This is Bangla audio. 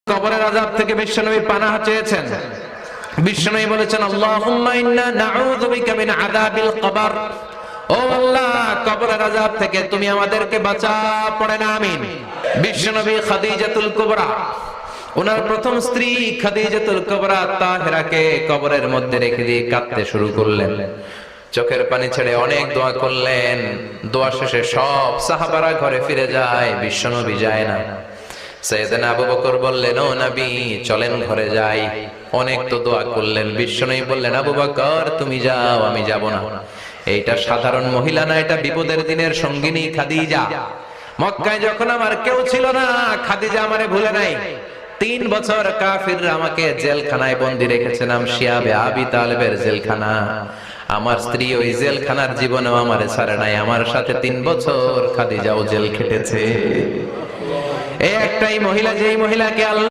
কবরের আযাব থেকে বিশ্বনবী পানাহ চেয়েছেন। বিশ্বনবী বলেছেন, আল্লাহুম্মা ইন্না নাউযু বিকা মিন আযাবিল কবর। ও আল্লাহ, কবরের আযাব থেকে তুমি আমাদেরকে বাঁচাও, পড়েন আমিন। বিশ্বনবী খাদিজাতুল কুবরা, ওনার প্রথম স্ত্রী খাদিজাতুল কুবরা তাহেরাকে কবরের মধ্যে রেখে দিয়ে কাঁদতে শুরু করলেন। চোখের পানি ছেড়ে অনেক দোয়া করলেন। দোয়া শেষে সব সাহাবারা ঘরে ফিরে যায়, বিশ্বনবী যায় না। সাইয়েদনা আবু বকর বললেন, ও নবী চলেন ঘরে যাই। অনেক তো দোয়া করলেন। বিশ্বনবী বললেন, আবু বকর তুমি যাও, আমি যাব না। এইটা সাধারণ মহিলা না, এটা বিপদের দিনের সঙ্গিনী খাদিজা। মক্কায় যখন আমার কেউ ছিল না, খাদিজা আমারে ভুলে নাই। 3 বছর কাফিররা আমাকে জেলখানায় বন্দী রেখেছিলাম, শিয়াবে আবি তালেবের জেলখানা। আমার স্ত্রী ওই জেলখানার জীবনেও আমারে ছাড়ে নাই। আমার সাথে 3 বছর খাদিজাও জেল খেটেছে। এই একটাই মহিলা, যেই মহিলাকে আল্লাহ